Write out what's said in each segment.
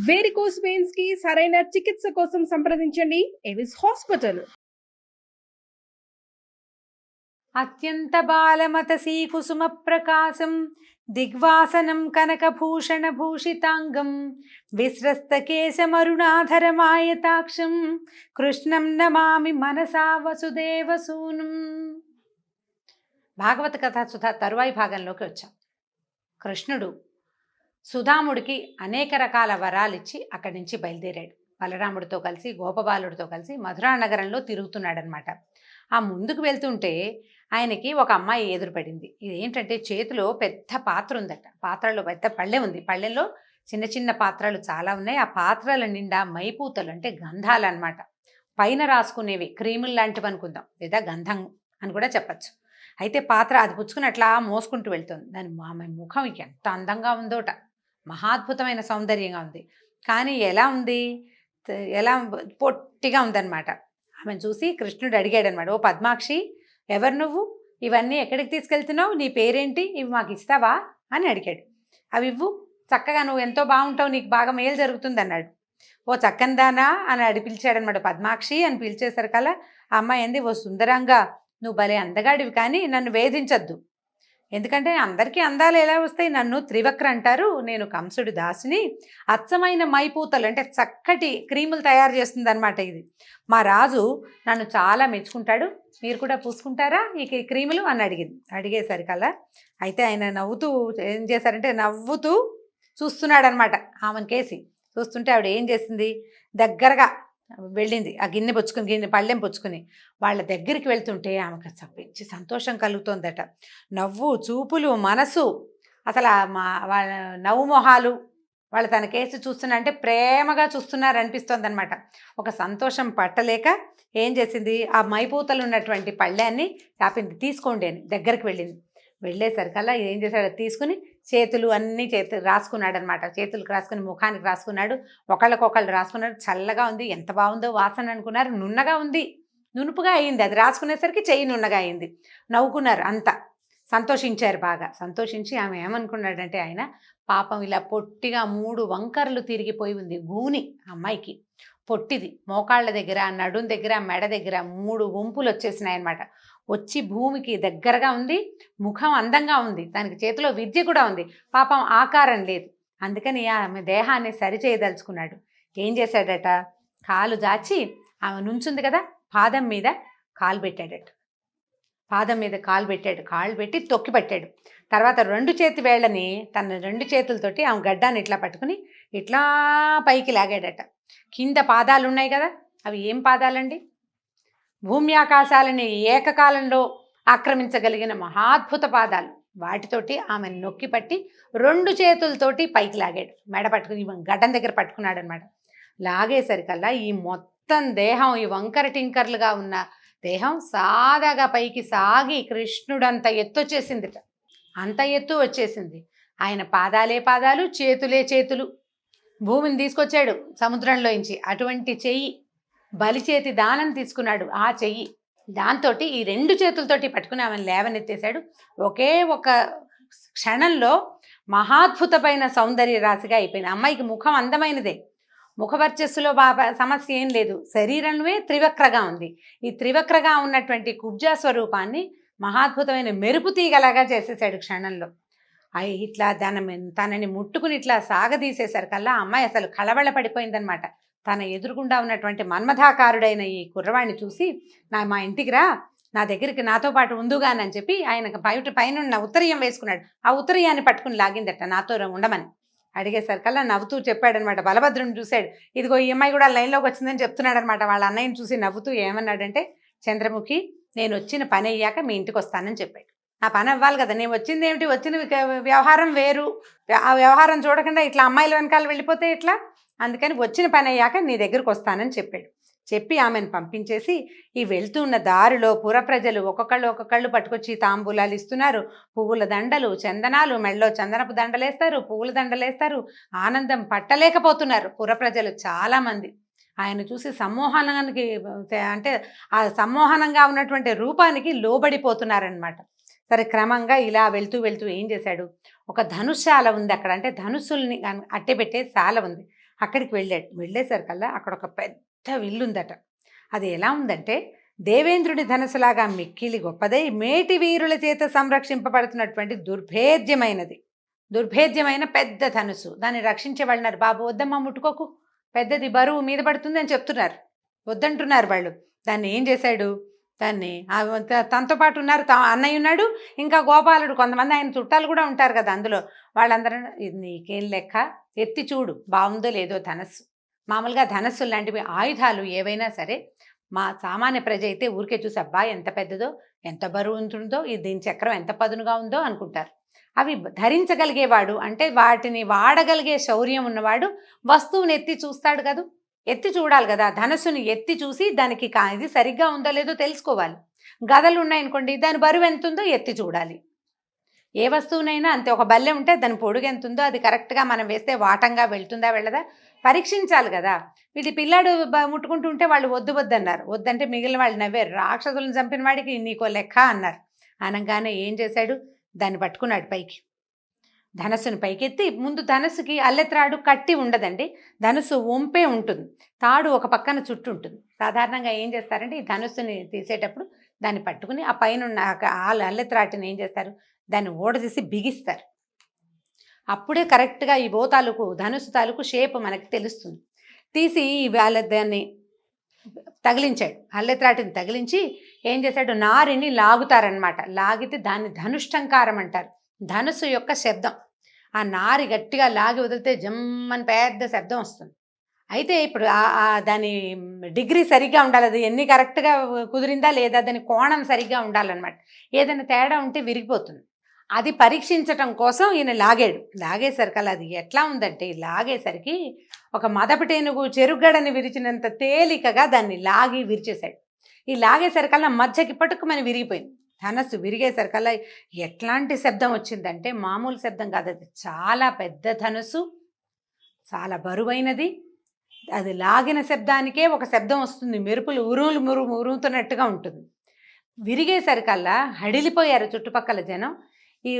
Varicose veins కి సరైన చికిత్స కోసం సంప్రదించండి ఎవిస్ హాస్పిటల్. అత్యంత బాలమతసీ కుసుమ ప్రకాశం దిగ్వాసనం కనకభూషణ భూషితాంగం విస్రస్తకేశమరుణాధరమాయతాక్షం కృష్ణం నమామి మనసా వసుదేవసూనం. భాగవత కథా సుధా తరువాయి భాగంలోకి వచ్చాం. కృష్ణుడు సుధాముడికి అనేక రకాల వరాలు ఇచ్చి అక్కడి నుంచి బయలుదేరాడు. బలరాముడితో కలిసి గోపబాలుడితో కలిసి మధురా నగరంలో తిరుగుతున్నాడనమాట. ఆ ముందుకు వెళ్తుంటే ఆయనకి ఒక అమ్మాయి ఎదురుపడింది. ఇది ఏంటంటే చేతిలో పెద్ద పాత్ర ఉందట. పాత్రలో పెద్ద పళ్ళె ఉంది. పళ్ళెల్లో చిన్న చిన్న పాత్రలు చాలా ఉన్నాయి. ఆ పాత్రల నిండా మైపూతలు అంటే గంధాలు అనమాట. పైన రాసుకునేవి క్రీములు లాంటివి అనుకుందాం, లేదా గంధం అని కూడా చెప్పచ్చు. అయితే పాత్ర అది పుచ్చుకుని అట్లా మోసుకుంటూ వెళ్తుంది. దాని ఆమె ముఖం ఎంత అందంగా ఉందోట, మహాద్భుతమైన సౌందర్యంగా ఉంది. కానీ ఎలా ఉంది, ఎలా పొట్టిగా ఉందన్నమాట. ఆమెను చూసి కృష్ణుడు అడిగాడు అనమాట, ఓ పద్మాక్షి, ఎవరు నువ్వు? ఇవన్నీ ఎక్కడికి తీసుకెళ్తున్నావు? నీ పేరేంటి? ఇవి మాకు ఇస్తావా అని అడిగాడు. అవి ఇవ్వు, చక్కగా నువ్వు ఎంతో బాగుంటావు, నీకు బాగా మేలు జరుగుతుంది అన్నాడు. ఓ చక్కనిదానా అని పిలిచాడనమాట. పద్మాక్షి అని పిలిచేసరికల్లా ఆ అమ్మాయి ఏంది, ఓ సుందరంగా నువ్వు భలే అందగాడివి, కానీ నన్ను వేధించద్దు. ఎందుకంటే అందరికీ అందాలు ఎలా వస్తాయి? నన్ను త్రివక్ర అంటారు, నేను కంసుడి దాసిని. అచ్చమైన మైపూతలు అంటే చక్కటి క్రీములు తయారు చేస్తుంది అనమాట. ఇది మా రాజు నన్ను చాలా మెచ్చుకుంటాడు, మీరు కూడా పూసుకుంటారా ఈ క్రీములు అని అడిగేసరికల్లా అయితే ఆయన నవ్వుతూ ఏం చేశారంటే నవ్వుతూ చూస్తున్నాడు అనమాట. ఆమెను కేసి చూస్తుంటే ఆవిడ ఏం చేసింది, దగ్గరగా వెళ్ళింది. ఆ గిన్నె పళ్ళెం పుచ్చుకుని వాళ్ళ దగ్గరికి వెళ్తుంటే ఆమెకు మంచి సంతోషం కలుగుతోందట. నవ్వు, చూపులు, మనసు, అసలు వాళ్ళ నవ్వు మొహాలు వాళ్ళు తన కేసు చూస్తున్నా అంటే ప్రేమగా చూస్తున్నారు అనిపిస్తోంది అనమాట. ఒక సంతోషం పట్టలేక ఏం చేసింది, ఆ మైపూతలు ఉన్నటువంటి పళ్ళాన్ని చాపింది. తీసుకోండి అని దగ్గరికి వెళ్ళింది. వెళ్ళేసరికల్లా ఏం చేశాడు, తీసుకుని చేతులు రాసుకున్నాడు అనమాట. చేతులకు రాసుకుని ముఖానికి రాసుకున్నాడు, ఒకళ్ళకొకళ్ళు రాసుకున్నాడు. చల్లగా ఉంది, ఎంత బాగుందో వాసన అనుకున్నారు. నున్నగా ఉంది, నునుపుగా అయింది. అది రాసుకునేసరికి చెయ్యి నున్నగా అయింది. నవ్వుకున్నారు, అంతా సంతోషించారు. బాగా సంతోషించి ఆమె ఏమనుకున్నాడంటే, ఆయన పాపం ఇలా పొట్టిగా 3 వంకరలు తిరిగిపోయి ఉంది గూని అమ్మాయికి. పొట్టిది, మోకాళ్ళ దగ్గర, నడుం దగ్గర, మెడ దగ్గర 3 వంపులు వచ్చేసినాయి అనమాట. వచ్చి భూమికి దగ్గరగా ఉంది, ముఖం అందంగా ఉంది, దానికి చేతిలో విద్య కూడా ఉంది. పాపం ఆకారం లేదు. అందుకని ఆమె దేహాన్ని సరిచేయదలుచుకున్నాడు. ఏం చేశాడట, కాలు జాచి ఆమె నుంచుంది కదా, పాదం మీద కాలు పెట్టాడట. పాదం మీద కాలు పెట్టాడు. కాళ్ళు పెట్టి తొక్కి పట్టాడు. తర్వాత 2 చేతి వేళ్ళని తన 2 చేతులతోటి ఆమె గడ్డాన్ని ఇట్లా పట్టుకుని ఇట్లా పైకి లాగాడట. కింద పాదాలు ఉన్నాయి కదా, అవి ఏం పాదాలండి? భూమి ఆకాశాలని ఏకకాలంలో ఆక్రమించగలిగిన మహాద్భుత పాదాలు. వాటితోటి ఆమెను నొక్కి పట్టి 2 చేతులతోటి పైకి లాగాడు. మెడ పట్టుకుని గడ్డం దగ్గర పట్టుకున్నాడు అనమాట. లాగేసరికల్లా ఈ మొత్తం దేహం, ఈ వంకర టింకర్లుగా ఉన్న దేహం సాదాగా పైకి సాగి కృష్ణుడంత ఎత్తు వచ్చేసిందిట. అంత ఎత్తు వచ్చేసింది. ఆయన పాదాలే పాదాలు, చేతులే చేతులు. భూమిని తీసుకొచ్చాడు సముద్రంలోంచి. అటువంటి చెయ్యి, బలిచేతి దానం తీసుకున్నాడు ఆ చెయ్యి. దాంతో ఈ 2 చేతులతోటి పట్టుకుని ఆమెను లేవనెత్తేశాడు. ఒకే ఒక క్షణంలో మహాద్భుతమైన సౌందర్య రాశిగా అయిపోయింది. అమ్మాయికి ముఖం అందమైనదే, ముఖవర్చస్సులో సమస్య ఏం లేదు. శరీరమే త్రివక్రగా ఉంది. ఈ త్రివక్రగా ఉన్నటువంటి కుబ్జా స్వరూపాన్ని మహాద్భుతమైన మెరుపు తీగలాగా చేసేసాడు క్షణంలో. ఇట్లా తనని ముట్టుకుని ఇట్లా సాగదీసేసరికల్లా అమ్మాయి అసలు కళవళ పడిపోయిందనమాట. తన ఎదురుగుండా ఉన్నటువంటి మన్మథాకారుడైన ఈ కుర్రవాణ్ణి చూసి, మా ఇంటికి రా, నా దగ్గరికి నాతో పాటు ఉందుగానని చెప్పి ఆయనకు పైన ఉత్తరీయం వేసుకున్నాడు. ఆ ఉత్తరీయాన్ని పట్టుకుని లాగిందట నాతో ఉండమని. అడిగేసరికల్లా నవ్వుతూ చెప్పాడనమాట. బలభద్రుని చూశాడు. ఇదిగో ఈ అమ్మాయి కూడా లైన్లోకి వచ్చిందని చెప్తున్నాడు అనమాట. వాళ్ళ అన్నయ్యని చూసి నవ్వుతూ ఏమన్నాడంటే, చంద్రముఖి, నేను వచ్చిన పని అయ్యాక మీ ఇంటికి వస్తానని చెప్పాడు. ఆ పని అవ్వాలి కదా, నేను వచ్చింది ఏమిటి, వచ్చిన వ్యవహారం వేరు. ఆ వ్యవహారం చూడకుండా ఇట్లా అమ్మాయిల వెనకాల వెళ్ళిపోతే ఎట్లా? అందుకని వచ్చిన పని అయ్యాక నీ దగ్గరకు వస్తానని చెప్పాడు. చెప్పి ఆమెను పంపించేసి ఈ వెళ్తున్న దారిలో పుర ప్రజలు ఒక్కొక్కళ్ళు పట్టుకొచ్చి తాంబూలాలు ఇస్తున్నారు. పువ్వుల దండలు, చందనాలు, మెళ్ళో చందనపు దండలేస్తారు, పువ్వుల దండలేస్తారు. ఆనందం పట్టలేకపోతున్నారు పుర ప్రజలు చాలామంది. ఆయన చూసి సమ్మోహనానికి, అంటే ఆ సమ్మోహనంగా ఉన్నటువంటి రూపానికి లోబడిపోతున్నారనమాట. సరే, క్రమంగా ఇలా వెళ్తూ ఏం చేశాడు, ఒక ధనుశాల ఉంది అక్కడ. అంటే ధనుస్సుల్ని అట్టెపెట్టే శాల ఉంది. అక్కడికి వెళ్ళాడు. వెళ్ళేసరికల్లా అక్కడ ఒక పెద్ద విల్లుందట. అది ఎలా ఉందంటే దేవేంద్రుడి ధనస్సులాగా మిక్కిలి గొప్పదై మేటి వీరుల చేత సంరక్షింపబడుతున్నటువంటి దుర్భేద్యమైన పెద్ద ధనుసు. దాన్ని రక్షించే వాళ్ళన్నారు, బాబు వద్దమ్మా ముట్టుకోకు, పెద్దది బరువు మీద పడుతుంది అని చెప్తున్నారు, వద్దంటున్నారు వాళ్ళు. దాన్ని ఏం చేశాడు, దాన్ని తనతో పాటు ఉన్నారు, అన్నయ్య ఉన్నాడు, ఇంకా గోపాలుడు, కొంతమంది ఆయన చుట్టాలు కూడా ఉంటారు కదా అందులో. వాళ్ళందరూ ఇది నీకేం లెక్క, ఎత్తి చూడు బాగుందో లేదో ధనస్సు. మామూలుగా ధనస్సు లాంటివి ఆయుధాలు ఏవైనా సరే మా సామాన్య ప్రజ అయితే ఊరికే చూసి అబ్బా ఎంత పెద్దదో, ఎంత బరువు ఉంటుందో, దీని చక్రం ఎంత పదునుగా ఉందో అనుకుంటారు. అవి ధరించగలిగేవాడు అంటే వాటిని వాడగలిగే శౌర్యం ఉన్నవాడు వస్తువుని ఎత్తి చూస్తాడు కదా, ఎత్తి చూడాలి కదా. ధనస్సుని ఎత్తి చూసి దానికి ఇది సరిగ్గా ఉందో లేదో తెలుసుకోవాలి. గదలు ఉన్నాయనుకోండి, దాని బరువు ఎంత ఉందో ఎత్తి చూడాలి. ఏ వస్తువునైనా అంతే, ఒక బల్లె ఉంటే దాని పొడుగు ఎంత ఉందో అది కరెక్ట్గా మనం వేస్తే వాటంగా వెళ్తుందా వెళ్ళదా పరీక్షించాలి కదా. వీటి పిల్లాడు ముట్టుకుంటూ ఉంటే వాళ్ళు వద్దు అన్నారు. వద్దంటే మిగిలిన వాళ్ళు నవ్వారు, రాక్షసులను చంపిన వాడికి నీకో లెక్క అన్నారు. అనగానే ఏం చేశాడు, దాన్ని పట్టుకున్నాడు పైకి, ధనస్సును పైకెత్తి. ముందు ధనస్సుకి అల్లెత్రాడు కట్టి ఉండదండి, ధనుస్సు వంపే ఉంటుంది, తాడు ఒక పక్కన చుట్టూ ఉంటుంది. సాధారణంగా ఏం చేస్తారంటే ఈ ధనుస్సుని తీసేటప్పుడు దాన్ని పట్టుకుని ఆ పైన ఉన్న అల్లెత్రాటిని ఏం చేస్తారు, దాన్ని ఓడదీసి బిగిస్తారు. అప్పుడే కరెక్ట్గా ఈ ధనుస్సు తాలూకు షేప్ మనకి తెలుస్తుంది. తీసి దాన్ని తగిలించాడు, అల్లెత్రాటిని తగిలించి ఏం చేశాడు, నారిని లాగుతారనమాట. లాగితే దాన్ని ధనుష్టంకారం అంటారు, ధనుస్సు యొక్క శబ్దం. ఆ నారి గట్టిగా లాగి వదిలితే జమ్మని పెద్ద శబ్దం వస్తుంది. అయితే ఇప్పుడు దాని డిగ్రీ సరిగ్గా ఉండాలి, అది ఎన్ని కరెక్ట్గా కుదిరిందా లేదా, దాని కోణం సరిగ్గా ఉండాలన్నమాట. ఏదైనా తేడా ఉంటే విరిగిపోతుంది. అది పరీక్షించటం కోసం ఈయన లాగేసరికి అది ఎట్లా ఉందంటే, లాగేసరికి ఒక మదపటేనుగు చెరుగడని విరిచినంత తేలికగా దాన్ని లాగి విరిచేశాడు. ఈ లాగేసరికల్లా మధ్యకి పట్టుకుమని విరిగిపోయింది. ధనస్సు విరిగేసరికల్లా ఎట్లాంటి శబ్దం వచ్చిందంటే మామూలు శబ్దం కాదు, అది చాలా పెద్ద ధనుసు, చాలా బరువైనది. అది లాగిన శబ్దానికే ఒక శబ్దం వస్తుంది, మెరుపులు ఉరుముతున్నట్టుగా ఉంటుంది. విరిగేసరికల్లా హడిలిపోయారు చుట్టుపక్కల జనం. ఈ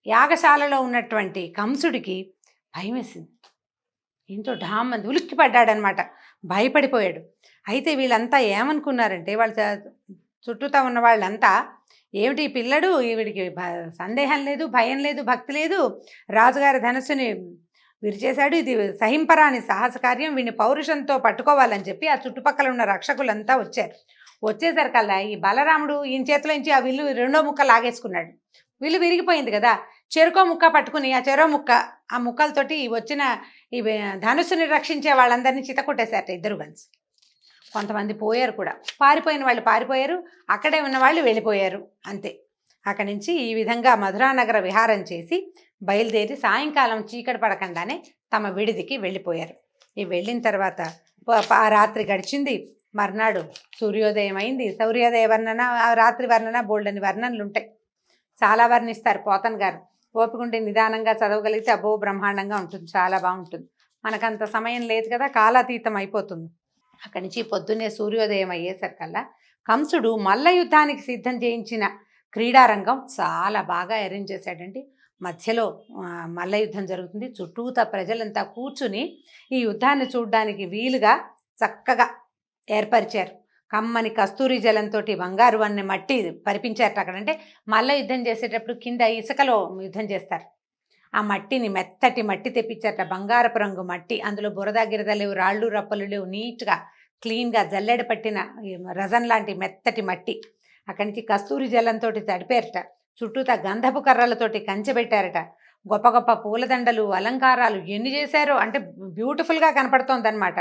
యాగశాలలో ఉన్నటువంటి కంసుడికి భయం వేసింది. ఏంటో ఢామంది ఉలిక్కి పడ్డాడనమాట, భయపడిపోయాడు. అయితే వీళ్ళంతా ఏమనుకున్నారంటే, వాళ్ళ చుట్టూతా ఉన్న వాళ్ళంతా ఏమిటి ఈ పిల్లడు, వీడికి సందేహం లేదు, భయం లేదు, భక్తి లేదు, రాజుగారి ధనస్సుని విరిచేశాడు, ఇది సహింపరాని సాహస కార్యం, వీడిని పౌరుషంతో పట్టుకోవాలని చెప్పి ఆ చుట్టుపక్కల ఉన్న రక్షకులంతా వచ్చారు. వచ్చేసరికల్లా ఈ బలరాముడు ఈయన చేతిలో నుంచి ఆ విల్లు రెండో ముక్క లాగేసుకున్నాడు. విల్లు విరిగిపోయింది కదా, చెరుకో ముక్క పట్టుకుని ఆ ముక్కలతోటి వచ్చిన ఈ ధనుస్సుని రక్షించే వాళ్ళందరినీ చితకొట్టేశారట ఇద్దరు కలిసి. కొంతమంది పోయారు కూడా, పారిపోయిన వాళ్ళు పారిపోయారు, అక్కడే ఉన్న వాళ్ళు వెళ్ళిపోయారు అంతే. అక్కడి నుంచి ఈ విధంగా మధురానగర విహారం చేసి బయలుదేరి సాయంకాలం చీకటి పడకుండానే తమ విడిదికి వెళ్ళిపోయారు. ఈ వెళ్ళిన తర్వాత ఆ రాత్రి గడిచింది. మర్నాడు సూర్యోదయం అయింది. సూర్యోదయ వర్ణన, రాత్రి వర్ణన, బోల్డని వర్ణనలు ఉంటాయి, చాలా వర్ణిస్తారు పోతన్ గారు. ఓపికంటే నిదానంగా చదవగలిగితే అబ్బో బ్రహ్మాండంగా ఉంటుంది, చాలా బాగుంటుంది. మనకంత సమయం లేదు కదా, కాలాతీతం అయిపోతుంది. అక్కడి నుంచి పొద్దున్నే సూర్యోదయం అయ్యేసరికల్లా కంసుడు మల్ల యుద్ధానికి సిద్ధం చేయించిన క్రీడారంగం చాలా బాగా అరేంజ్ చేశాడండి. మధ్యలో మల్ల యుద్ధం జరుగుతుంది. చుట్టూతా ప్రజలంతా కూర్చుని ఈ యుద్ధాన్ని చూడడానికి వీలుగా చక్కగా ఏర్పరిచారు. కమ్మని కస్తూరి జలంతో బంగారు అనే మట్టి పరిపించారట అక్కడ. అంటే మల్ల యుద్ధం చేసేటప్పుడు కింద ఇసుకలో యుద్ధం చేస్తారు. ఆ మట్టిని మెత్తటి మట్టి తెప్పించారట, బంగారపు రంగు మట్టి. అందులో బురద గిరద లేవు, రాళ్ళు రప్పలు లేవు, నీట్గా క్లీన్గా జల్లెడ పట్టిన రజన్ లాంటి మెత్తటి మట్టి. అక్కడి నుంచి కస్తూరి జలంతో తడిపారట. చుట్టూతా గంధపు కర్రలతోటి కంచెబెట్టారట. గొప్ప గొప్ప పూలదండలు, అలంకారాలు ఎన్ని చేశారో, అంటే బ్యూటిఫుల్గా కనపడుతోంది అనమాట.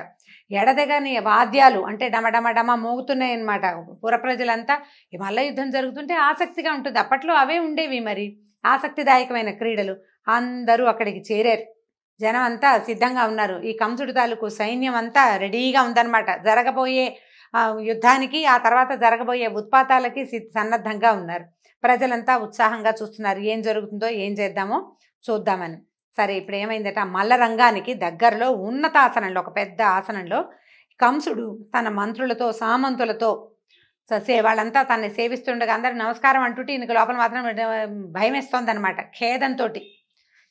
ఎడదెగని వాద్యాలు అంటే డమడమడమ మోగుతున్నాయి అనమాట. పుర ప్రజలంతా ఈ మల్ల యుద్ధం జరుగుతుంటే ఆసక్తిగా ఉంటుంది. అప్పట్లో అవే ఉండేవి మరి, ఆసక్తిదాయకమైన క్రీడలు. అందరూ అక్కడికి చేరారు. జనం అంతా సిద్ధంగా ఉన్నారు. ఈ కంసుడి తాలూకు సైన్యం అంతా రెడీగా ఉందన్నమాట. జరగబోయే యుద్ధానికి, ఆ తర్వాత జరగబోయే ఉత్పాతాలకి సన్నద్ధంగా ఉన్నారు. ప్రజలంతా ఉత్సాహంగా చూస్తున్నారు, ఏం జరుగుతుందో, ఏం చేద్దామో చూద్దామని. సరే, ఇప్పుడు ఏమైందట, మల్ల రంగానికి దగ్గరలో ఉన్నతాసనంలో, ఒక పెద్ద ఆసనంలో కంసుడు తన మంత్రులతో, సామంతులతో వాళ్ళంతా తనని సేవిస్తుండగా అందరు నమస్కారం అంటుంటే ఈయనకు లోపల మాత్రం భయం వేస్తోంది అనమాట. ఖేదంతో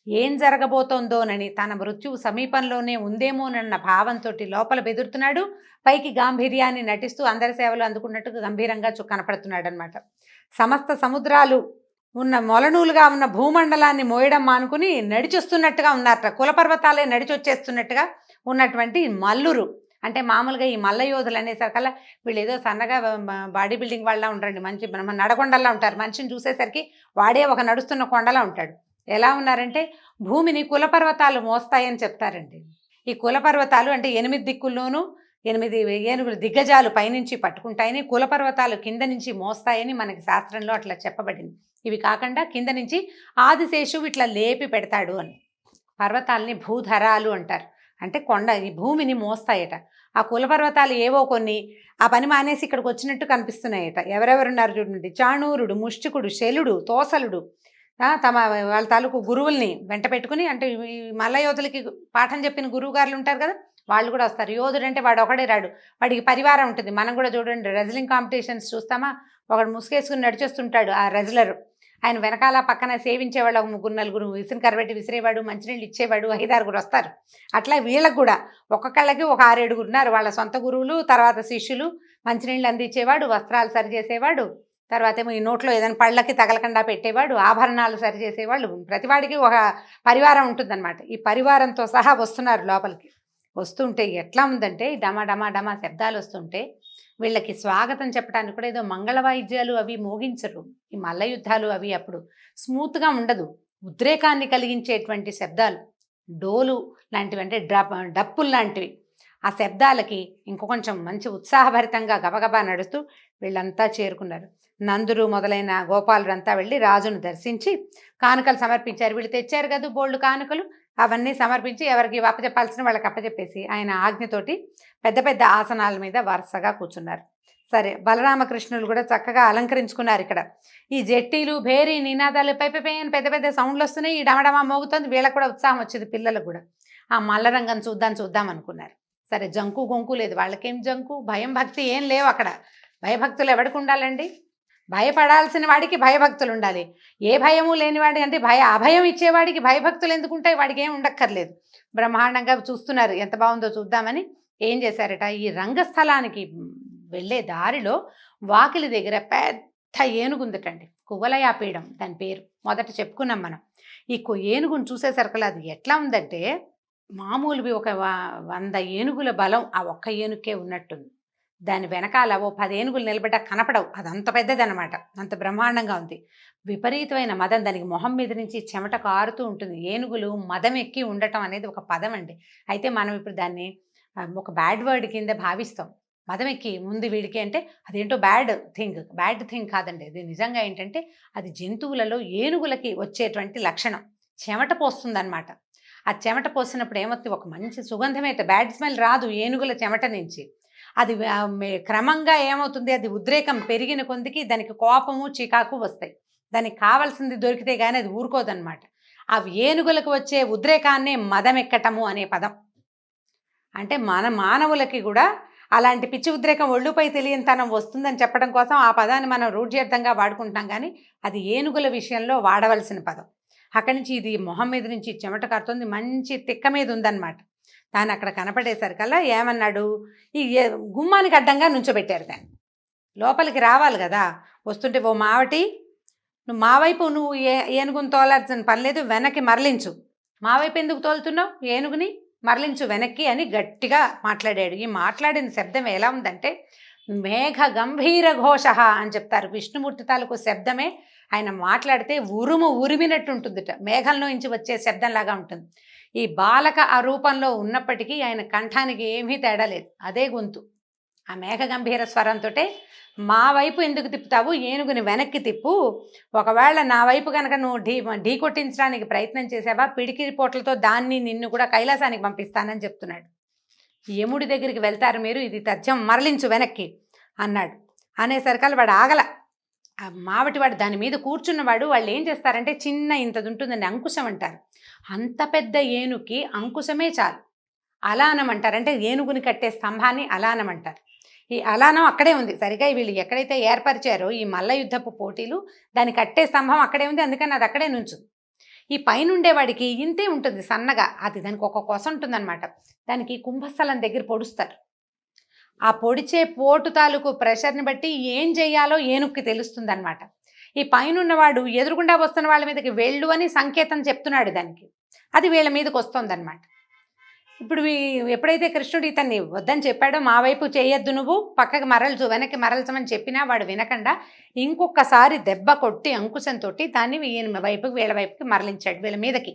ఏం జరగబోతోందోనని, తన మృత్యువు సమీపంలోనే ఉందేమోనన్న భావంతో లోపల బెదురుతున్నాడు. పైకి గాంభీర్యాన్ని నటిస్తూ అందరి సేవలు అందుకున్నట్టుగా గంభీరంగా కనపడుతున్నాడు అనమాట. సమస్త సముద్రాలు ఉన్న మొలనూలుగా ఉన్న భూమండలాన్ని మోయడం మానుకుని నడిచొస్తున్నట్టుగా ఉన్నారట. కులపర్వతాలే నడిచొచ్చేస్తున్నట్టుగా ఉన్నటువంటి మల్లురు. అంటే మామూలుగా ఈ మల్ల యోధులు అనేసరికల్లా వీళ్ళు ఏదో సన్నగా బాడీ బిల్డింగ్ వాళ్ళ ఉంటారండి. మంచి నడకొండల్లా ఉంటారు. మనిషిని చూసేసరికి వాడే ఒక నడుస్తున్న కొండలా ఉంటాడు. ఎలా ఉన్నారంటే భూమిని కులపర్వతాలు మోస్తాయని చెప్తారండి. ఈ కులపర్వతాలు అంటే 8 దిక్కుల్లోనూ 8 ఏనుగులు దిగ్గజాలు పైనుంచి పట్టుకుంటాయని, కులపర్వతాలు కింద నుంచి మోస్తాయని మనకి శాస్త్రంలో అట్లా చెప్పబడింది. ఇవి కాకుండా కింద నుంచి ఆదిశేషువు ఇట్లా లేపి పెడతాడు అని. పర్వతాలని భూధరాలు అంటారు. అంటే కొండ ఈ భూమిని మోస్తాయట. ఆ కులపర్వతాలు ఏవో కొన్ని ఆ పని మానేసి ఇక్కడికి వచ్చినట్టు కనిపిస్తున్నాయట. ఎవరెవరున్నారు చూడండి. చాణూరుడు, ముష్టికుడు, శలుడు, తోసలుడు తమ వాళ్ళ తాలూకు గురువుల్ని వెంట పెట్టుకుని, అంటే ఈ మల్ల యోధులకి పాఠం చెప్పిన గురువు గారులు ఉంటారు కదా, వాళ్ళు కూడా వస్తారు. యోధుడు అంటే వాడు ఒకడే రాడు, వాడికి పరివారం ఉంటుంది. మనం కూడా చూడండి రెజ్లింగ్ కాంపిటీషన్స్ చూస్తామా, ఒకడు ముసుగేసుకుని నడిచేస్తుంటాడు ఆ రెజ్లర్. ఆయన వెనకాల పక్కన సేవించేవాళ్ళు ఒక 3-4 విసిరి కరబెట్టి విసిరేవాడు, మంచినీళ్ళు ఇచ్చేవాడు, 5-6 వస్తారు. అట్లా వీళ్ళకు కూడా ఒక్కొక్కళ్ళకి ఒక 6-7 ఉన్నారు వాళ్ళ సొంత గురువులు, తర్వాత శిష్యులు. మంచినీళ్ళు అందించేవాడు, వస్త్రాలు సరిచేసేవాడు, తర్వాత ఏమో ఈ నోట్లో ఏదైనా పళ్ళకి తగలకుండా పెట్టేవాడు, ఆభరణాలు సరిచేసేవాళ్ళు. ప్రతివాడికి ఒక పరివారం ఉంటుందన్నమాట. ఈ పరివారంతో సహా వస్తున్నారు లోపలికి. వస్తుంటే ఎట్లా ఉందంటే డమా డమా డమా శబ్దాలు వస్తుంటే వీళ్ళకి స్వాగతం చెప్పడానికి కూడా ఏదో మంగళ వాయిద్యాలు అవి మోగించరు. ఈ మల్ల యుద్ధాలు అవి అప్పుడు స్మూత్గా ఉండదు. ఉద్రేకాన్ని కలిగించేటువంటి శబ్దాలు, డోలు లాంటివి, అంటే డప్పులు లాంటివి. ఆ శబ్దాలకి ఇంకొంచెం మంచి ఉత్సాహభరితంగా గబగబా నడుస్తూ వీళ్ళంతా చేరుకున్నారు. నందురు మొదలైన గోపాలుడంతా వెళ్ళి రాజును దర్శించి కానుకలు సమర్పించారు. వీళ్ళు తెచ్చారు కదా బోల్డ్ కానుకలు, అవన్నీ సమర్పించి ఎవరికి అప్పచెప్పాల్సిన వాళ్ళకి అప్పచెప్పేసి ఆయన ఆజ్ఞతోటి పెద్ద పెద్ద ఆసనాల మీద వరుసగా కూర్చున్నారు. సరే, బలరామకృష్ణులు కూడా చక్కగా అలంకరించుకున్నారు. ఇక్కడ ఈ జట్టీలు భేరీ నినాదాలు పై అని పెద్ద పెద్ద సౌండ్లు వస్తున్నాయి. ఈ డమడమా మోగుతుంది. వీళ్ళకు కూడా ఉత్సాహం వచ్చింది, పిల్లలకు కూడా. ఆ మల్లరంగం చూద్దాం అనుకున్నారు. సరే, జంకు గొంకు లేదు. వాళ్ళకేం జంకు, భయం భక్తి ఏం లేవు అక్కడ. భయభక్తులు ఎవరికి ఉండాలండి? భయపడాల్సిన వాడికి భయభక్తులు ఉండాలి. ఏ భయము లేనివాడి, అంటే అభయం ఇచ్చేవాడికి భయభక్తులు ఎందుకుంటాయి? వాడికి ఏం ఉండక్కర్లేదు. బ్రహ్మాండంగా చూస్తున్నారు. ఎంత బాగుందో చూద్దామని ఏం చేశారట, ఈ రంగస్థలానికి వెళ్ళే దారిలో వాకిలి దగ్గర పెద్ద ఏనుగుందటండి. కువలయాపీఠం దాని పేరు. మొదట చెప్పుకున్నాం మనం. ఈ ఏనుగును చూసేసరికి అది ఎట్లా ఉందంటే మామూలువి ఒక 100 ఏనుగుల బలం ఆ ఒక్క ఏనుగుకే ఉన్నట్టుంది. దాని వెనకాల ఓ 10 ఏనుగులు నిలబడ్డ కనపడవు. అదంత పెద్దదనమాట. అంత బ్రహ్మాండంగా ఉంది. విపరీతమైన మదం. దానికి మొహం మీద నుంచి చెమట కారుతూ ఉంటుంది. ఏనుగులు మదం ఎక్కి ఉండటం అనేది ఒక పదం అండి. అయితే మనం ఇప్పుడు దాన్ని ఒక బ్యాడ్ వర్డ్ కింద భావిస్తాం. మదం ఎక్కి ముందు వీడికి అంటే అదేంటో బ్యాడ్ థింగ్ కాదండి. అది నిజంగా ఏంటంటే అది జంతువులలో ఏనుగులకి వచ్చేటువంటి లక్షణం. చెమట పోస్తుందన్నమాట. ఆ చెమట పోసినప్పుడు ఏమవుతుంది, ఒక మంచి సుగంధమైతే బ్యాడ్ స్మెల్ రాదు ఏనుగుల చెమట నుంచి. అది క్రమంగా ఏమవుతుంది, అది ఉద్రేకం పెరిగిన కొందికి దానికి కోపము చికాకు వస్తాయి. దానికి కావాల్సింది దొరికితే కానీ అది ఊరుకోదన్నమాట. ఆ ఏనుగులకు వచ్చే ఉద్రేకాన్నే మదమెక్కటము అనే పదం. అంటే మన మానవులకి కూడా అలాంటి పిచ్చి ఉద్రేకం ఒళ్ళుపై తెలియనితనం వస్తుందని చెప్పడం కోసం ఆ పదాన్ని మనం రూఢ్యర్థంగా వాడుకుంటాం. కానీ అది ఏనుగుల విషయంలో వాడవలసిన పదం. అక్కడి నుంచి ఇది మొహం మీద నుంచి చెమట కారుతుంది. మంచి తిక్క మీద ఉందన్నమాట. దాన్ని అక్కడ కనపడేసరికల్లా ఏమన్నాడు, ఈ గుమ్మానికి అడ్డంగా నుంచోబెట్టారు. దాన్ని లోపలికి రావాలి కదా. వస్తుంటే, ఓ మావటి, నువ్వు మా వైపు నువ్వు ఏనుగుని తోలాల్సిన పని లేదు, వెనక్కి మరలించు. మా వైపు ఎందుకు తోలుతున్నావు? ఏనుగుని మరలించు వెనక్కి అని గట్టిగా మాట్లాడాడు. ఈ మాట్లాడిన శబ్దం ఎలా ఉందంటే మేఘ గంభీర ఘోష అని చెప్తారు. విష్ణుమూర్తి తాలూకు శబ్దమే ఆయన మాట్లాడితే ఉరిమినట్టు ఉంటుందిట. మేఘంలో నుంచి వచ్చే శబ్దంలాగా ఉంటుంది. ఈ బాలక ఆ రూపంలో ఉన్నప్పటికీ ఆయన కంఠానికి ఏమీ తేడా లేదు. అదే గొంతు. ఆ మేఘ గంభీర స్వరంతో, మా వైపు ఎందుకు తిప్పుతావు, ఏనుగుని వెనక్కి తిప్పు. ఒకవేళ నా వైపు కనుక నువ్వు ఢీ కొట్టించడానికి ప్రయత్నం చేసావా, పిడికిరి పోట్లతో నిన్ను కూడా కైలాసానికి పంపిస్తానని చెప్తున్నాడు. యముడి దగ్గరికి వెళ్తారు మీరు, ఇది తథ్యం, మరలించు వెనక్కి అన్నాడు. అనేసరికల్ వాడు ఆగల. ఆ మావటివాడు దాని మీద కూర్చున్నవాడు. వాళ్ళు ఏం చేస్తారంటే చిన్న ఇంతది ఉంటుందండి, అంకుశం అంటారు. అంత పెద్ద ఏనుగుకి అంకుశమే చాలు. అలానం అంటారు. అంటే ఏనుగుని కట్టే స్తంభాన్ని అలానం అంటారు. ఈ అలానం అక్కడే ఉంది. సరిగా వీళ్ళు ఎక్కడైతే ఏర్పరిచారో ఈ మల్ల యుద్ధపు పోటీలు, దాన్ని కట్టే స్తంభం అక్కడే ఉంది. అందుకని అది అక్కడే నుంచుంది. ఈ పైన ఉండేవాడికి ఇంతే ఉంటుంది సన్నగా, అది దానికి ఒక కొస ఉంటుందన్నమాట. దానికి కుంభస్థలం దగ్గర పొడుస్తారు. ఆ పొడిచే పోటు తాలూకు ప్రెషర్ని బట్టి ఏం చేయాలో ఏనుగుకి తెలుస్తుంది అనమాట. ఈ పైన ఉన్నవాడు ఎదురుగుండా వస్తున్న వాళ్ళ మీదకి వెళ్ళు అని సంకేతం చెప్తున్నాడు దానికి, అది వీళ్ళ మీదకి వస్తుందన్నమాట. ఇప్పుడు ఎప్పుడైతే కృష్ణుడు ఇతన్ని వద్దని చెప్పాడో, మా వైపు చేయొద్దు, నువ్వు పక్కకి మరల్చు, వెనక్కి మరల్చమని చెప్పినా వాడు వినకుండా ఇంకొకసారి దెబ్బ కొట్టి అంకుశంతో దాన్ని ఈయన వైపుకి వీళ్ళ వైపుకి మరలించాడు, వీళ్ళ మీదకి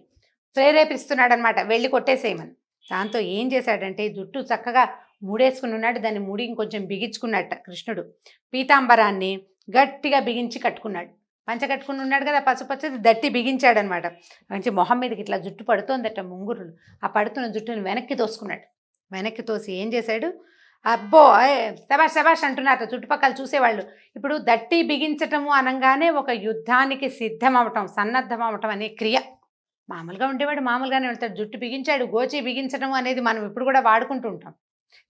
ప్రేరేపిస్తున్నాడు అనమాట, వెళ్ళి కొట్టేసేయమని. దాంతో ఏం చేశాడంటే జుట్టు చక్కగా మూడేసుకుని ఉన్నాడు, దాన్ని ముడి ఇంకొంచెం బిగించుకున్నట్ట కృష్ణుడు. పీతాంబరాన్ని గట్టిగా బిగించి కట్టుకున్నాడు, పంచ కట్టుకుని ఉన్నాడు కదా పసుపచ్చది, దట్టి బిగించాడనమాట. మంచి మొహం మీదకి ఇట్లా జుట్టు పడుతోందట ముంగురులు. ఆ పడుతున్న జుట్టుని వెనక్కి తోసుకున్నాడు. వెనక్కి తోసి ఏం చేశాడు, అబ్బో శబాష్ శబాష్ అంటున్నారు చుట్టుపక్కల చూసేవాళ్ళు. ఇప్పుడు దట్టి బిగించటము అనగానే ఒక యుద్ధానికి సిద్ధం అవటం, సన్నద్ధం అవటం అనే క్రియ. మామూలుగా ఉండేవాడు మామూలుగానే వెళ్తాడు, జుట్టు బిగించాడు, గోచి బిగించడం అనేది మనం ఇప్పుడు కూడా వాడుకుంటూ ఉంటాం.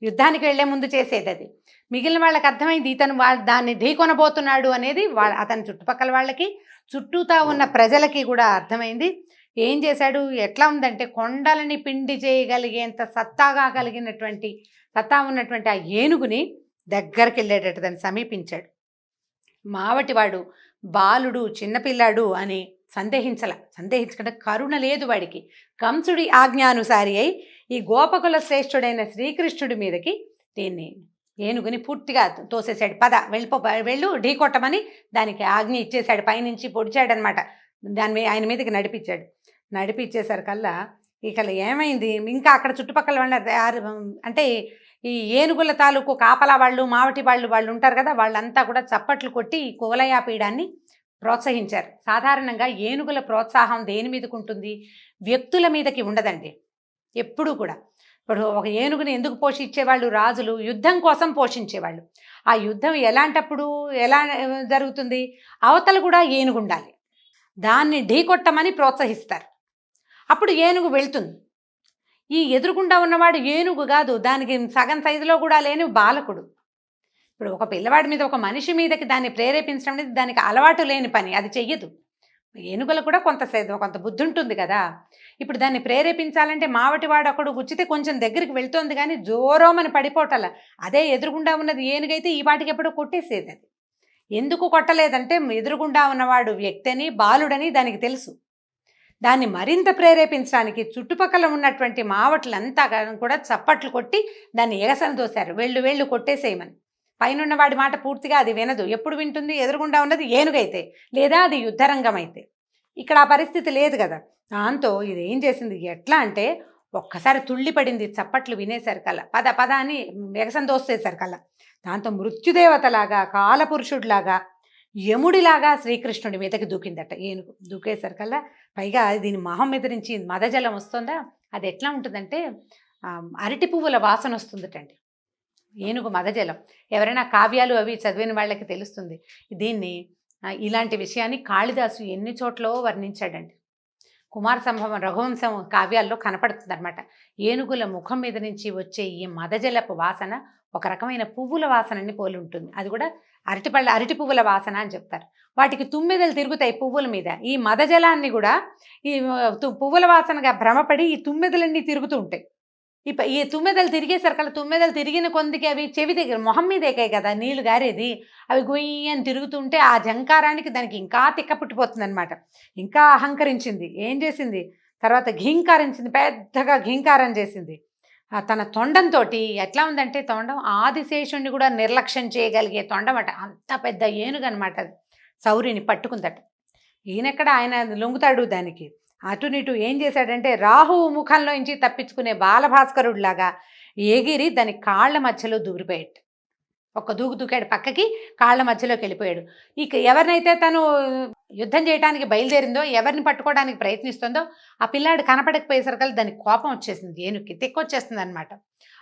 యుద్ధానికి వెళ్లే ముందు చేసేది అది. మిగిలిన వాళ్ళకి అర్థమైంది ఇతను దాన్ని ఢీకొనబోతున్నాడు అనేది అతని చుట్టుపక్కల వాళ్ళకి, చుట్టూతా ఉన్న ప్రజలకి కూడా అర్థమైంది. ఏం చేశాడు, ఎట్లా ఉందంటే కొండలని పిండి చేయగలిగేంత సత్తా ఉన్నటువంటి ఆ ఏనుగుని దగ్గరికి వెళ్ళేటట్టు దాన్ని సమీపించాడు. మావటివాడు బాలుడు చిన్నపిల్లాడు అని సందేహించకుండా కరుణ లేదు వాడికి. కంసుడి ఆజ్ఞానుసారి అయి ఈ గోపకుల శ్రేష్ఠుడైన శ్రీకృష్ణుడి మీదకి దీన్ని ఏనుగుని పూర్తిగా తోసేశాడు. పద వెళ్ళు ఢీకొట్టమని దానికి ఆజ్ఞ ఇచ్చేశాడు. పైనుంచి పొడిచాడనమాట, ఆయన మీదకి నడిపించేసరికల్లా ఇక ఏమైంది, ఇంకా అక్కడ చుట్టుపక్కల వాళ్ళ అంటే ఈ ఏనుగుల తాలూకు కాపలా వాళ్ళు, మావటి వాళ్ళు ఉంటారు కదా, వాళ్ళంతా కూడా చప్పట్లు కొట్టి ఈ కువలయాపీడాన్ని ప్రోత్సహించారు. సాధారణంగా ఏనుగుల ప్రోత్సాహం దేని మీదకి ఉంటుంది, వ్యక్తుల మీదకి ఉండదండి ఎప్పుడూ కూడా. ఇప్పుడు ఒక ఏనుగుని ఎందుకు పోషించేవాళ్ళు, రాజులు యుద్ధం కోసం పోషించేవాళ్ళు. ఆ యుద్ధం ఎలాంటప్పుడు ఎలా జరుగుతుంది, అవతల కూడా ఏనుగు ఉండాలి, దాన్ని ఢీకొట్టమని ప్రోత్సహిస్తారు, అప్పుడు ఏనుగు వెళ్తుంది. ఈ ఎదురుగుండా ఉన్నవాడు ఏనుగు కాదు, దానికి సగం సైజులో కూడా లేని బాలకుడు. ఇప్పుడు ఒక పిల్లవాడి మీద, ఒక మనిషి మీదకి దాన్ని ప్రేరేపించడం అనేది దానికి అలవాటు లేని పని, అది చెయ్యదు. ఏనుగులకు కూడా కొంత బుద్ధి ఉంటుంది కదా. ఇప్పుడు దాన్ని ప్రేరేపించాలంటే మావటివాడు అక్కడ గుచ్చితే కొంచెం దగ్గరికి వెళ్తోంది కానీ జోరోమని పడిపోవటల. అదే ఎదురుగుండా ఉన్నది ఏనుగైతే ఈ వాటికి ఎప్పుడో కొట్టేసేది. అది ఎందుకు కొట్టలేదంటే ఎదురుగుండా ఉన్నవాడు వ్యక్తి అని, బాలుడని దానికి తెలుసు. దాన్ని మరింత ప్రేరేపించడానికి చుట్టుపక్కల ఉన్నటువంటి మావట్లంతా కూడా చప్పట్లు కొట్టి దాన్ని ఎగసన దోశారు, వెళ్ళు కొట్టేసేయమని. పైన వాడి మాట పూర్తిగా అది వినదు. ఎప్పుడు వింటుంది, ఎదురుగుండా ఉన్నది ఏనుగైతే, లేదా అది యుద్ధరంగం అయితే. ఇక్కడ ఆ పరిస్థితి లేదు కదా. దాంతో ఇది ఏం చేసింది, ఎట్లా అంటే ఒక్కసారి తుళ్ళిపడింది చప్పట్లు వినేసరికల్లా, పద అని ఎగసన దోసేసరికల్లా. దాంతో మృత్యుదేవతలాగా, కాలపురుషుడిలాగా, యముడిలాగా శ్రీకృష్ణుడి మీదకి దూకిందట ఏనుగు. దూకేసరికల్లా పైగా దీని మొహం మీద నుంచి మదజలం వస్తుందా, అది ఎట్లా ఉంటుందంటే అరటి పువ్వుల వాసన వస్తుందటండి ఏనుగు మదజలం. ఎవరైనా కావ్యాలు అవి చదివిన వాళ్ళకి తెలుస్తుంది. దీన్ని ఇలాంటి విషయాన్ని కాళిదాసు ఎన్ని చోట్ల వర్ణించాడండి. కుమార సంభవం, రఘువంశం కావ్యాల్లో కనపడుతుంది అనమాట. ఏనుగుల ముఖం మీద నుంచి వచ్చే ఈ మదజలపు వాసన ఒక రకమైన పువ్వుల వాసనని పోలి ఉంటుంది. అది కూడా అరటి పువ్వుల వాసన అని చెప్తారు. వాటికి తుమ్మెదలు తిరుగుతాయి పువ్వుల మీద. ఈ మదజలాన్ని కూడా ఈ పువ్వుల వాసనగా భ్రమపడి ఈ తుమ్మెదలన్నీ తిరుగుతూ ఉంటాయి. ఈ తుమ్మెదలు తిరిగేసరికల్లా, తుమ్మెదలు తిరిగిన కొందికి అవి చెవి దగ్గర మొహం మీద ఎక్కాయి కదా నీళ్లు గారేది, అవి గొయ్యి అని తిరుగుతుంటే ఆ జంకారానికి దానికి ఇంకా తిక్క పుట్టిపోతుంది అనమాట. ఇంకా అహంకరించింది. ఏం చేసింది, తర్వాత ఘీంకారించింది, పెద్దగా ఘీంకారం చేసింది. తన తొండంతో ఎట్లా ఉందంటే, తొండం ఆదిశేషుణ్ణి కూడా నిర్లక్ష్యం చేయగలిగే తొండం అట. అంత పెద్ద ఏనుగు అనమాట. సౌరిని పట్టుకుందట. ఈయనెక్కడ, ఆయన లొంగుతాడు దానికి. అటునిటు ఏం చేశాడంటే రాహువు ముఖంలో నుంచి తప్పించుకునే బాలభాస్కరుడిలాగా ఎగిరి దాని కాళ్ళ మధ్యలో దూరిపోయాడు. ఒక్క దూకాడు పక్కకి, కాళ్ళ మధ్యలోకి వెళ్ళిపోయాడు. ఇక ఎవరినైతే తను యుద్ధం చేయడానికి బయలుదేరిందో, ఎవరిని పట్టుకోవడానికి ప్రయత్నిస్తుందో ఆ పిల్లాడు కనపడకపోయేసరికల్లా దానికి కోపం వచ్చేసింది, ఏనుగుకి తెక్కొచ్చేస్తుంది అనమాట.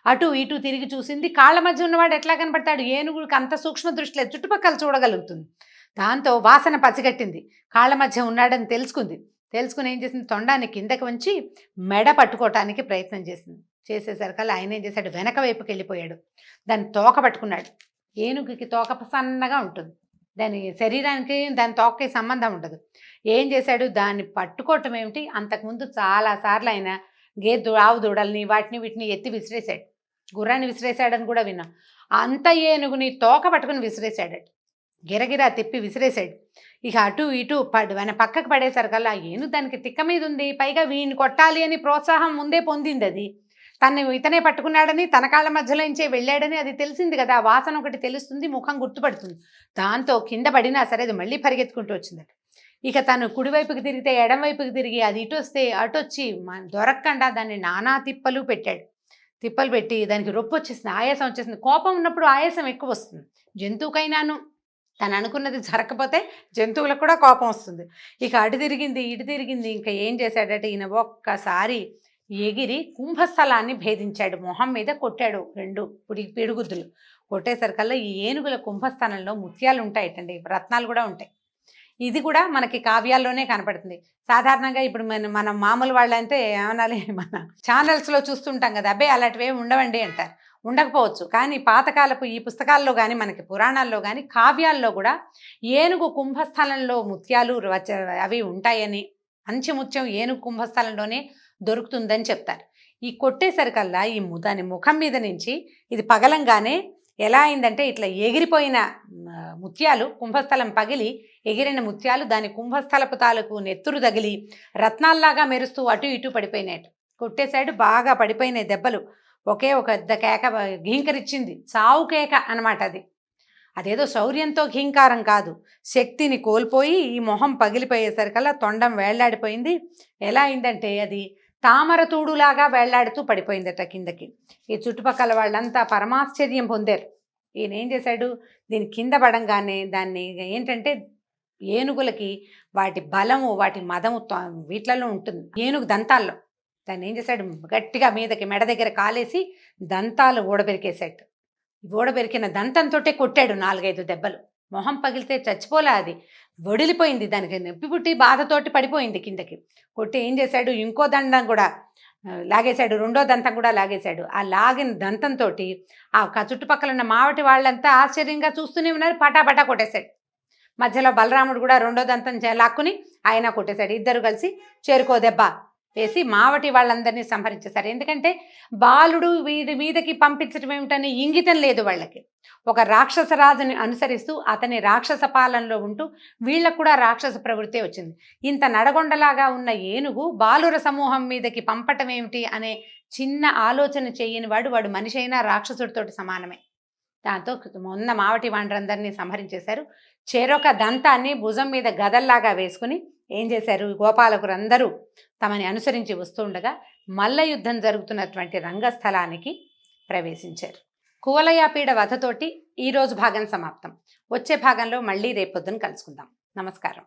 అటు ఇటు తిరిగి చూసింది. కాళ్ళ మధ్య ఉన్నవాడు ఎట్లా కనపడతాడు, ఏనుగుకి అంత సూక్ష్మ దృష్టి లేదు, చుట్టుపక్కల చూడగలుగుతుంది. దాంతో వాసన పసిగట్టింది, కాళ్ళ మధ్య ఉన్నాడని తెలుసుకుని ఏం చేసింది, తొండాన్ని కిందకి వంచి మెడ పట్టుకోవటానికి ప్రయత్నం చేసేసరికల్లా ఆయన ఏం చేశాడు, వెనక వైపుకి వెళ్ళిపోయాడు. దాన్ని తోక పట్టుకున్నాడు. ఏనుగుకి తోక సన్నగా ఉంటుంది, దాని శరీరానికి దాని తోకకి సంబంధం ఉండదు. ఏం చేశాడు, దాన్ని పట్టుకోవటం ఏమిటి, అంతకుముందు చాలా సార్లు ఆయన ఆవు దూడల్ని వాటిని వీటిని ఎత్తి విసిరేశాడు. గుర్రాన్ని విసిరేశాడని కూడా విన్నాం. అంత ఏనుగుని తోక పట్టుకుని విసిరేశాడట, గిరగిరా తిప్పి విసిరేశాడు. ఇక అటు ఇటు ఆయన పక్కకు పడేసరికల్లా ఆ ఏనుగు దానికి తిక్క మీద ఉంది, పైగా వీడిని కొట్టాలి అని ప్రోత్సాహం ముందే పొందింది. అది ఇతనే పట్టుకున్నాడని, తన కాళ్ళ మధ్యలో నుంచే వెళ్ళాడని అది తెలిసింది కదా, ఆ వాసన ఒకటి తెలుస్తుంది, ముఖం గుర్తుపడుతుంది. దాంతో కింద పడినా సరే అది మళ్ళీ పరిగెత్తుకుంటూ వచ్చిందట. ఇక తను కుడివైపుకి తిరిగితే ఎడం వైపుకి తిరిగి, అది ఇటు వస్తే అటు వచ్చి దొరకకుండా దాన్ని నానా తిప్పలు పెట్టాడు. తిప్పలు పెట్టి దానికి రొప్పి వచ్చేసింది, ఆయాసం వచ్చేసింది. కోపం ఉన్నప్పుడు ఆయాసం ఎక్కువ వస్తుంది. జంతువుకైనాను తను అనుకున్నది జరగకపోతే జంతువులకు కూడా కోపం వస్తుంది. ఇక అటు తిరిగింది ఇటు తిరిగింది. ఇంకా ఏం చేశాడట ఈయన, ఒక్కసారి ఎగిరి కుంభస్థలాన్ని భేదించాడు, మొహం మీద కొట్టాడు 2 పిడుగుద్దులు. కొట్టేసరికల్లా ఈ ఏనుగుల కుంభస్థానంలో ముత్యాలు ఉంటాయటండి, రత్నాలు కూడా ఉంటాయి. ఇది కూడా మనకి కావ్యాల్లోనే కనపడుతుంది. సాధారణంగా ఇప్పుడు మనం మామూలు వాళ్ళంటే ఏమనాలి, మన ఛానల్స్లో చూస్తుంటాం కదా, అబ్బే అలాంటివి ఏమి ఉండవండి అంటారు. ఉండకపోవచ్చు, కానీ పాతకాలపు ఈ పుస్తకాల్లో కానీ మనకి పురాణాల్లో కానీ కావ్యాల్లో కూడా ఏనుగు కుంభస్థలంలో ముత్యాలు అవి ఉంటాయని, మంచి ముత్యం ఏనుగు కుంభస్థలంలోనే దొరుకుతుందని చెప్తారు. ఈ కొట్టేసరికల్లా దాని ముఖం మీద నుంచి ఇది పగలంగానే ఎలా అయిందంటే, ఇట్లా ఎగిరిపోయిన ముత్యాలు, కుంభస్థలం పగిలి ఎగిరిన ముత్యాలు దాని కుంభస్థలపు తాలూకు నెత్తురు తగిలి రత్నాల్లాగా మెరుస్తూ అటు ఇటు పడిపోయినాయట. కొట్టేశాడు, బాగా పడిపోయినాయి దెబ్బలు. ఒకే ఒక పెద్ద కేక ఘీంకరిచ్చింది, చావు కేక అనమాట అది. అదేదో శౌర్యంతో ఘీంకారం కాదు, శక్తిని కోల్పోయి ఈ మొహం పగిలిపోయేసరికల్లా తొండం వేళ్లాడిపోయింది. ఎలా అయిందంటే అది తామరతూడులాగా వేళ్లాడుతూ పడిపోయిందట కిందకి. ఈ చుట్టుపక్కల వాళ్ళంతా పరమాశ్చర్యం పొందారు. ఈయన ఏం చేశాడు, దీని కింద పడంగానే దాన్ని ఏంటంటే, ఏనుగులకి వాటి బలము వాటి మదము వీటిలలో ఉంటుంది, ఏనుగు దంతాల్లో. దాన్ని ఏం చేశాడు, గట్టిగా మీదకి మెడ దగ్గర కాలేసి దంతాలు ఊడబెరికేశాడు. ఊడబెరికిన దంతంతో కొట్టాడు 4-5 దెబ్బలు. మొహం పగిలితే చచ్చిపోలే, అది వడిలిపోయింది, దానికి నొప్పి పుట్టి బాధతోటి పడిపోయింది కిందకి. కొట్టి ఏం చేశాడు, ఇంకో దండం కూడా లాగేశాడు, 2వ దంతం కూడా లాగేశాడు. ఆ లాగిన దంతంతో ఆ చుట్టుపక్కల ఉన్న మావటి వాళ్ళంతా ఆశ్చర్యంగా చూస్తూనే ఉన్నారు. పటాపటా కొట్టేశాడు. మధ్యలో బలరాముడు కూడా 2వ దంతం లాక్కుని ఆయన కొట్టేశాడు. ఇద్దరు కలిసి చేరుకో దెబ్బ వేసి మావటి వాళ్ళందరినీ సంహరించేశారు. ఎందుకంటే బాలుడు వీడి మీదకి పంపించడం ఏమిటని ఇంగితం లేదు వాళ్ళకి. ఒక రాక్షస రాజుని అనుసరిస్తూ అతని రాక్షస పాలనలో ఉంటూ వీళ్ళకు కూడా రాక్షస ప్రవృత్తి వచ్చింది. ఇంత నడగొండలాగా ఉన్న ఏనుగు బాలుర సమూహం మీదకి పంపటం ఏమిటి అనే చిన్న ఆలోచన చేయని వాడు మనిషి అయినా రాక్షసుడితోటి సమానమే. దాంతో మొన్న మావటి వాండ్రందరినీ సంహరించేశారు. చెరొక దంతాన్ని భుజం మీద గదల్లాగా వేసుకుని ఏం చేశారు, గోపాలకులందరూ తమని అనుసరించి వస్తుండగా మల్ల యుద్ధం జరుగుతున్నటువంటి రంగస్థలానికి ప్రవేశించారు. కువలయాపీడ వధతోటి ఈరోజు భాగం సమాప్తం. వచ్చే భాగంలో మళ్ళీ రేపొద్దున కలుసుకుందాం. నమస్కారం.